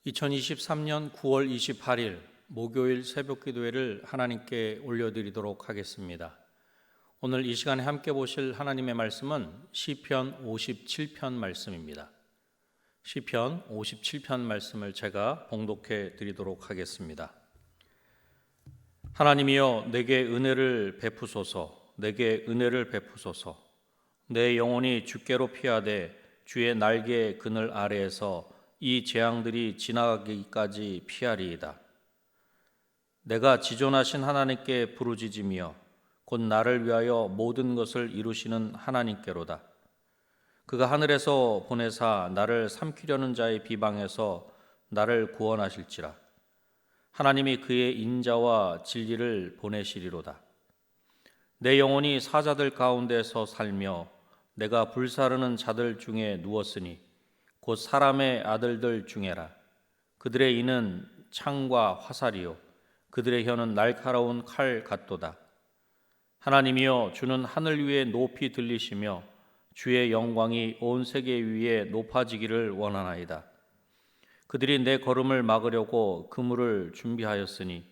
2023년 9월 28일 목요일 새벽 기도회를 하나님께 올려드리도록 하겠습니다. 오늘 이 시간에 함께 보실 하나님의 말씀은 시편 57편 말씀입니다. 시편 57편 말씀을 제가 봉독해 드리도록 하겠습니다. 하나님이여 내게 은혜를 베푸소서. 내게 은혜를 베푸소서. 내 영혼이 주께로 피하되 주의 날개 그늘 아래에서 이 재앙들이 지나가기까지 피하리이다. 내가 지존하신 하나님께 부르짖으며 곧 나를 위하여 모든 것을 이루시는 하나님께로다. 그가 하늘에서 보내사 나를 삼키려는 자의 비방에서 나를 구원하실지라. 하나님이 그의 인자와 진리를 보내시리로다. 내 영혼이 사자들 가운데서 살며 내가 불사르는 자들 중에 누웠으니 곧 사람의 아들들 중에라. 그들의 이는 창과 화살이요 그들의 혀는 날카로운 칼 같도다. 하나님이여 주는 하늘 위에 높이 들리시며 주의 영광이 온 세계 위에 높아지기를 원하나이다. 그들이 내 걸음을 막으려고 그물을 준비하였으니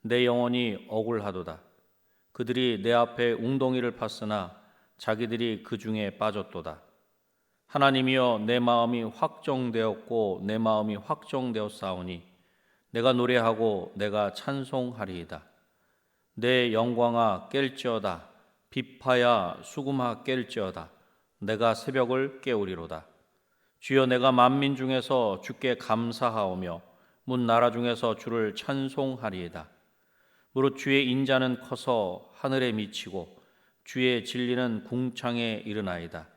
내 영혼이 억울하도다. 그들이 내 앞에 웅덩이를 팠으나 자기들이 그 중에 빠졌도다. 하나님이여 내 마음이 확정되었고 내 마음이 확정되었사오니 내가 노래하고 내가 찬송하리이다. 내 영광아 깰지어다. 비파야 수금아 깰지어다. 내가 새벽을 깨우리로다. 주여 내가 만민 중에서 주께 감사하오며 문 나라 중에서 주를 찬송하리이다. 무릇 주의 인자는 커서 하늘에 미치고 주의 진리는 궁창에 이르나이다.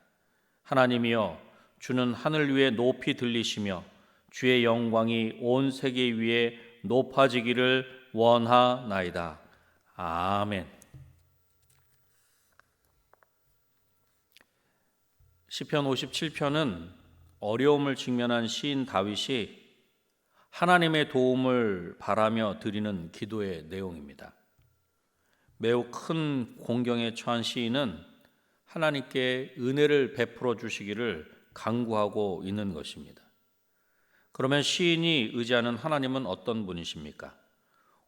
하나님이여 주는 하늘 위에 높이 들리시며 주의 영광이 온 세계 위에 높아지기를 원하나이다. 아멘. 시편 57편은 어려움을 직면한 시인 다윗이 하나님의 도움을 바라며 드리는 기도의 내용입니다. 매우 큰 공경에 처한 시인은 하나님께 은혜를 베풀어 주시기를 간구하고 있는 것입니다. 그러면 시인이 의지하는 하나님은 어떤 분이십니까?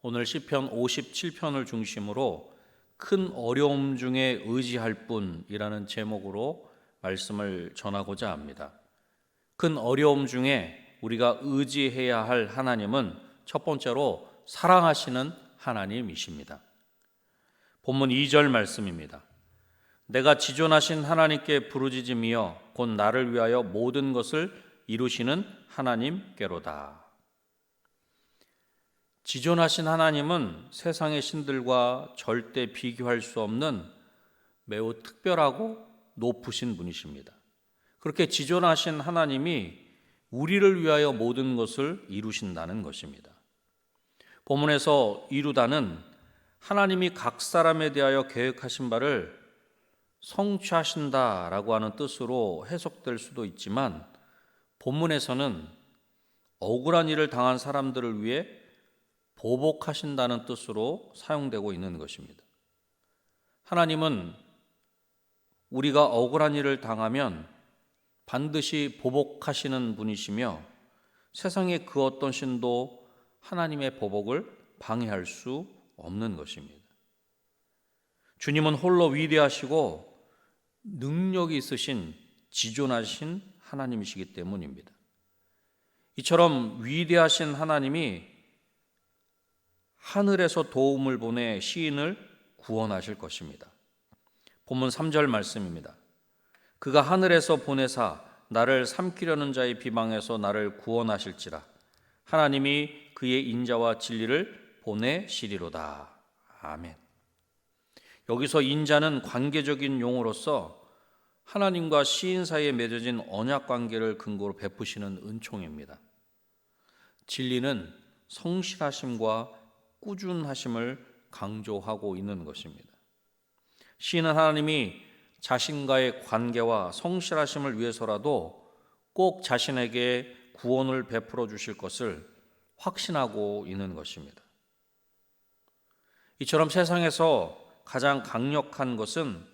오늘 시편 57편을 중심으로 큰 어려움 중에 의지할 분이라는 제목으로 말씀을 전하고자 합니다. 큰 어려움 중에 우리가 의지해야 할 하나님은 첫 번째로 사랑하시는 하나님이십니다. 본문 2절 말씀입니다. 내가 지존하신 하나님께 부르짖으며 곧 나를 위하여 모든 것을 이루시는 하나님께로다. 지존하신 하나님은 세상의 신들과 절대 비교할 수 없는 매우 특별하고 높으신 분이십니다. 그렇게 지존하신 하나님이 우리를 위하여 모든 것을 이루신다는 것입니다. 본문에서 이루다는 하나님이 각 사람에 대하여 계획하신 바를 성취하신다라고 하는 뜻으로 해석될 수도 있지만 본문에서는 억울한 일을 당한 사람들을 위해 보복하신다는 뜻으로 사용되고 있는 것입니다. 하나님은 우리가 억울한 일을 당하면 반드시 보복하시는 분이시며 세상의 그 어떤 신도 하나님의 보복을 방해할 수 없는 것입니다. 주님은 홀로 위대하시고 능력이 있으신 지존하신 하나님이시기 때문입니다. 이처럼 위대하신 하나님이 하늘에서 도움을 보내 시인을 구원하실 것입니다. 본문 3절 말씀입니다. 그가 하늘에서 보내사 나를 삼키려는 자의 비방에서 나를 구원하실지라. 하나님이 그의 인자와 진리를 보내시리로다. 아멘. 여기서 인자는 관계적인 용어로서 하나님과 시인 사이에 맺어진 언약 관계를 근거로 베푸시는 은총입니다. 진리는 성실하심과 꾸준하심을 강조하고 있는 것입니다. 시인은 하나님이 자신과의 관계와 성실하심을 위해서라도 꼭 자신에게 구원을 베풀어 주실 것을 확신하고 있는 것입니다. 이처럼 세상에서 가장 강력한 것은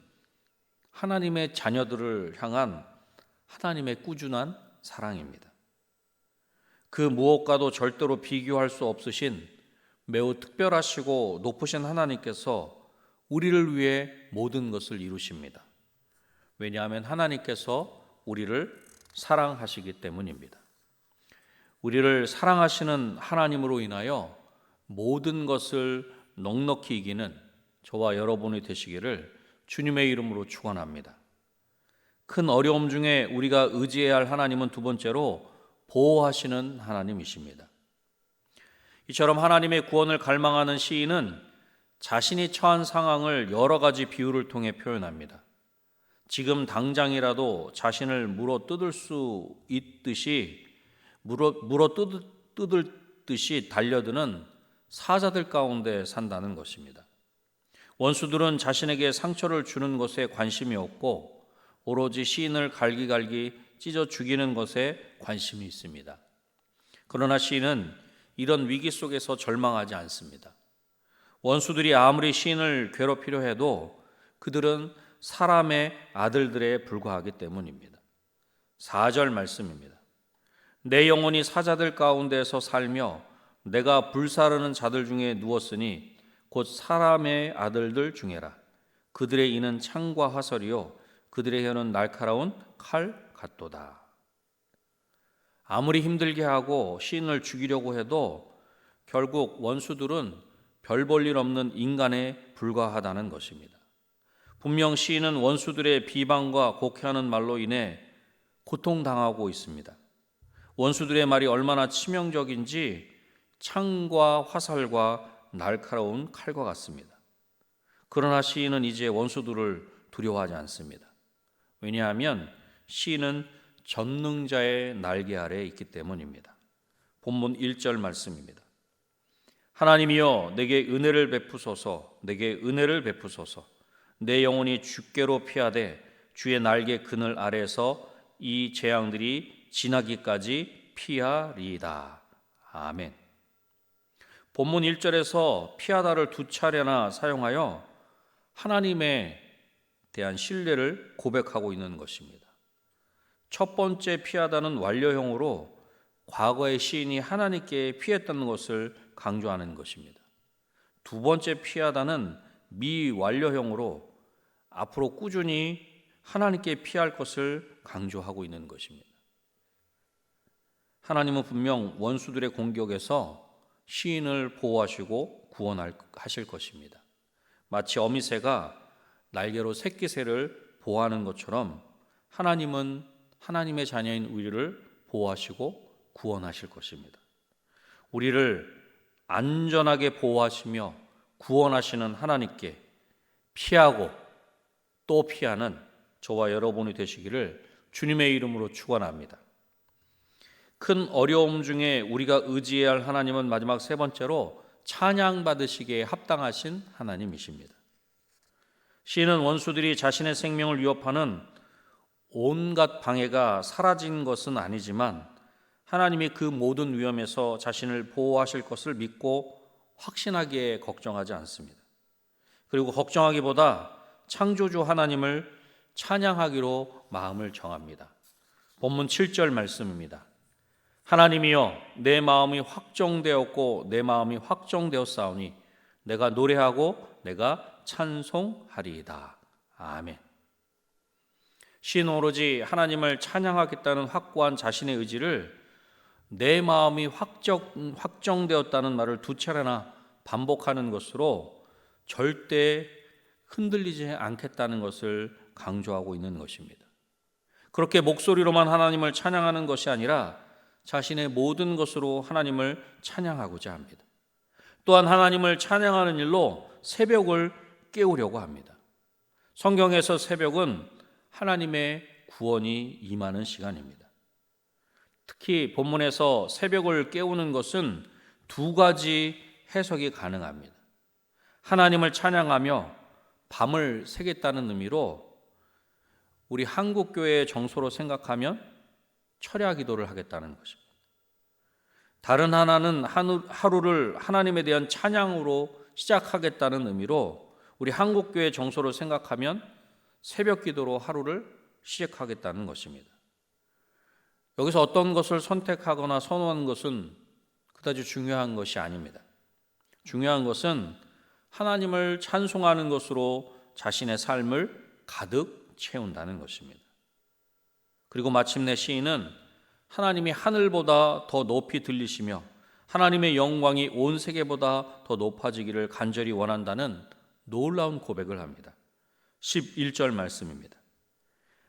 하나님의 자녀들을 향한 하나님의 꾸준한 사랑입니다. 그 무엇과도 절대로 비교할 수 없으신 매우 특별하시고 높으신 하나님께서 우리를 위해 모든 것을 이루십니다. 왜냐하면 하나님께서 우리를 사랑하시기 때문입니다. 우리를 사랑하시는 하나님으로 인하여 모든 것을 넉넉히 이기는 저와 여러분이 되시기를 주님의 이름으로 축원합니다. 큰 어려움 중에 우리가 의지해야 할 하나님은 두 번째로 보호하시는 하나님이십니다. 이처럼 하나님의 구원을 갈망하는 시인은 자신이 처한 상황을 여러 가지 비유를 통해 표현합니다. 지금 당장이라도 자신을 물어 뜯을 수 있듯이 뜯듯이 달려드는 사자들 가운데 산다는 것입니다. 원수들은 자신에게 상처를 주는 것에 관심이 없고 오로지 시인을 갈기갈기 찢어 죽이는 것에 관심이 있습니다. 그러나 시인은 이런 위기 속에서 절망하지 않습니다. 원수들이 아무리 시인을 괴롭히려 해도 그들은 사람의 아들들에 불과하기 때문입니다. 4절 말씀입니다. 내 영혼이 사자들 가운데서 살며 내가 불사르는 자들 중에 누웠으니 곧 사람의 아들들 중에라. 그들의 이는 창과 화살이요 그들의 혀는 날카로운 칼 같도다. 아무리 힘들게 하고 시인을 죽이려고 해도 결국 원수들은 별 볼 일 없는 인간에 불과하다는 것입니다. 분명 시인은 원수들의 비방과 곡해하는 말로 인해 고통당하고 있습니다. 원수들의 말이 얼마나 치명적인지 창과 화살과 날카로운 칼과 같습니다. 그러나 시인은 이제 원수들을 두려워하지 않습니다. 왜냐하면 시인은 전능자의 날개 아래에 있기 때문입니다. 본문 1절 말씀입니다. 하나님이여 내게 은혜를 베푸소서, 내게 은혜를 베푸소서. 내 영혼이 주께로 피하되 주의 날개 그늘 아래에서 이 재앙들이 지나기까지 피하리이다. 아멘. 본문 1절에서 피하다를 두 차례나 사용하여 하나님에 대한 신뢰를 고백하고 있는 것입니다. 첫 번째 피하다는 완료형으로 과거의 시인이 하나님께 피했다는 것을 강조하는 것입니다. 두 번째 피하다는 미완료형으로 앞으로 꾸준히 하나님께 피할 것을 강조하고 있는 것입니다. 하나님은 분명 원수들의 공격에서 시인을 보호하시고 구원하실 것입니다. 마치 어미새가 날개로 새끼새를 보호하는 것처럼 하나님은 하나님의 자녀인 우리를 보호하시고 구원하실 것입니다. 우리를 안전하게 보호하시며 구원하시는 하나님께 피하고 또 피하는 저와 여러분이 되시기를 주님의 이름으로 축원합니다. 큰 어려움 중에 우리가 의지해야 할 하나님은 마지막 세 번째로 찬양받으시기에 합당하신 하나님이십니다. 시인은 원수들이 자신의 생명을 위협하는 온갖 방해가 사라진 것은 아니지만 하나님이 그 모든 위험에서 자신을 보호하실 것을 믿고 확신하기에 걱정하지 않습니다. 그리고 걱정하기보다 창조주 하나님을 찬양하기로 마음을 정합니다. 본문 7절 말씀입니다. 하나님이여 내 마음이 확정되었고 내 마음이 확정되었사오니 내가 노래하고 내가 찬송하리이다. 아멘. 시인 오로지 하나님을 찬양하겠다는 확고한 자신의 의지를 내 마음이 확정되었다는 말을 두 차례나 반복하는 것으로 절대 흔들리지 않겠다는 것을 강조하고 있는 것입니다. 그렇게 목소리로만 하나님을 찬양하는 것이 아니라 자신의 모든 것으로 하나님을 찬양하고자 합니다. 또한 하나님을 찬양하는 일로 새벽을 깨우려고 합니다. 성경에서 새벽은 하나님의 구원이 임하는 시간입니다. 특히 본문에서 새벽을 깨우는 것은 두 가지 해석이 가능합니다. 하나님을 찬양하며 밤을 새겠다는 의미로 우리 한국교회의 정서로 생각하면 철야 기도를 하겠다는 것입니다. 다른 하나는 하루를 하나님에 대한 찬양으로 시작하겠다는 의미로 우리 한국교회 정서로 생각하면 새벽 기도로 하루를 시작하겠다는 것입니다. 여기서 어떤 것을 선택하거나 선호하는 것은 그다지 중요한 것이 아닙니다. 중요한 것은 하나님을 찬송하는 것으로 자신의 삶을 가득 채운다는 것입니다. 그리고 마침내 시인은 하나님이 하늘보다 더 높이 들리시며 하나님의 영광이 온 세계보다 더 높아지기를 간절히 원한다는 놀라운 고백을 합니다. 11절 말씀입니다.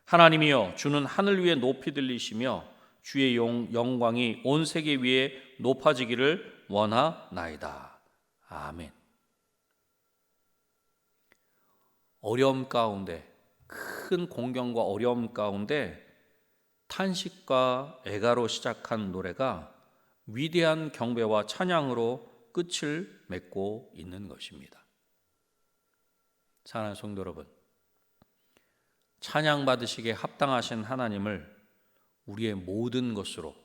하나님이여 주는 하늘 위에 높이 들리시며 주의 영광이 온 세계 위에 높아지기를 원하나이다. 아멘. 어려움 가운데, 큰 공경과 어려움 가운데 탄식과 애가로 시작한 노래가 위대한 경배와 찬양으로 끝을 맺고 있는 것입니다. 사랑하는 성도 여러분, 찬양 받으시기에 합당하신 하나님을 우리의 모든 것으로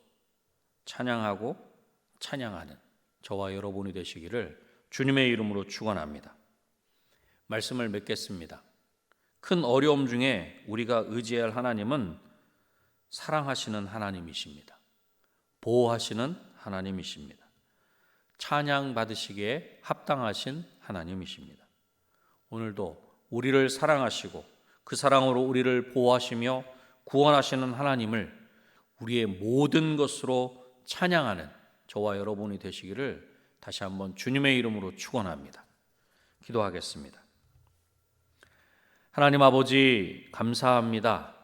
찬양하고 찬양하는 저와 여러분이 되시기를 주님의 이름으로 축원합니다. 말씀을 맺겠습니다. 큰 어려움 중에 우리가 의지해야 할 하나님은 사랑하시는 하나님이십니다. 보호하시는 하나님이십니다. 찬양 받으시기에 합당하신 하나님이십니다. 오늘도 우리를 사랑하시고 그 사랑으로 우리를 보호하시며 구원하시는 하나님을 우리의 모든 것으로 찬양하는 저와 여러분이 되시기를 다시 한번 주님의 이름으로 축원합니다. 기도하겠습니다. 하나님 아버지 감사합니다.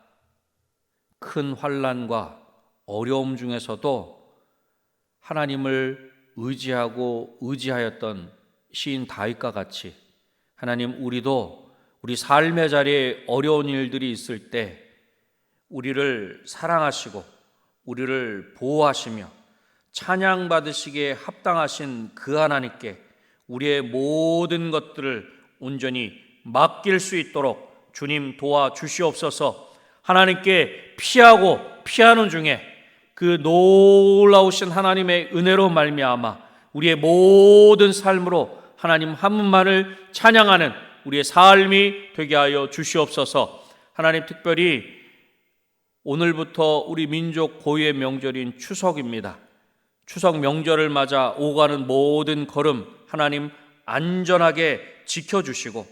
큰 환난과 어려움 중에서도 하나님을 의지하고 의지하였던 시인 다윗과 같이 하나님 우리도 우리 삶의 자리에 어려운 일들이 있을 때 우리를 사랑하시고 우리를 보호하시며 찬양 받으시기에 합당하신 그 하나님께 우리의 모든 것들을 온전히 맡길 수 있도록 주님 도와주시옵소서. 하나님께 피하는 중에 그 놀라우신 하나님의 은혜로 말미암아 우리의 모든 삶으로 하나님 한 분만을 찬양하는 우리의 삶이 되게 하여 주시옵소서. 하나님 특별히 오늘부터 우리 민족 고유의 명절인 추석입니다. 추석 명절을 맞아 오가는 모든 걸음 하나님 안전하게 지켜주시고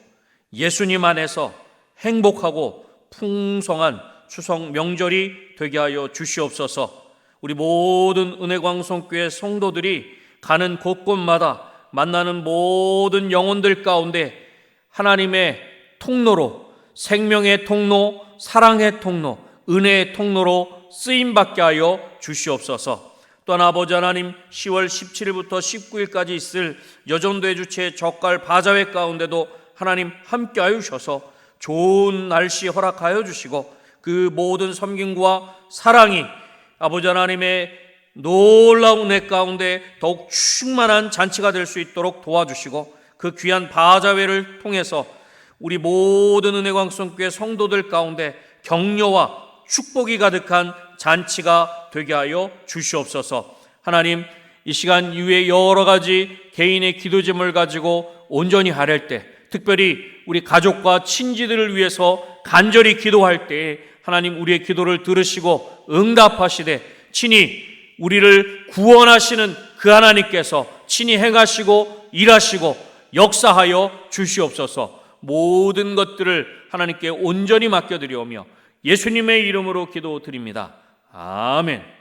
예수님 안에서 행복하고 풍성한 추석 명절이 되게 하여 주시옵소서. 우리 모든 은혜광성교회 성도들이 가는 곳곳마다 만나는 모든 영혼들 가운데 하나님의 통로로, 생명의 통로, 사랑의 통로, 은혜의 통로로 쓰임받게 하여 주시옵소서. 또한 아버지 하나님 10월 17일부터 19일까지 있을 여전도의 주체 젓갈 바자회 가운데도 하나님 함께 하여 주셔서 좋은 날씨 허락하여 주시고 그 모든 섬김과 사랑이 아버지 하나님의 놀라운 은혜 가운데 더욱 충만한 잔치가 될 수 있도록 도와주시고 그 귀한 바자회를 통해서 우리 모든 은혜광성교회 성도들 가운데 격려와 축복이 가득한 잔치가 되게 하여 주시옵소서. 하나님 이 시간 이후에 여러 가지 개인의 기도 제목을 가지고 온전히 하릴 때 특별히 우리 가족과 친지들을 위해서 간절히 기도할 때 하나님 우리의 기도를 들으시고 응답하시되 친히 우리를 구원하시는 그 하나님께서 친히 행하시고 일하시고 역사하여 주시옵소서. 모든 것들을 하나님께 온전히 맡겨드리오며 예수님의 이름으로 기도드립니다. 아멘.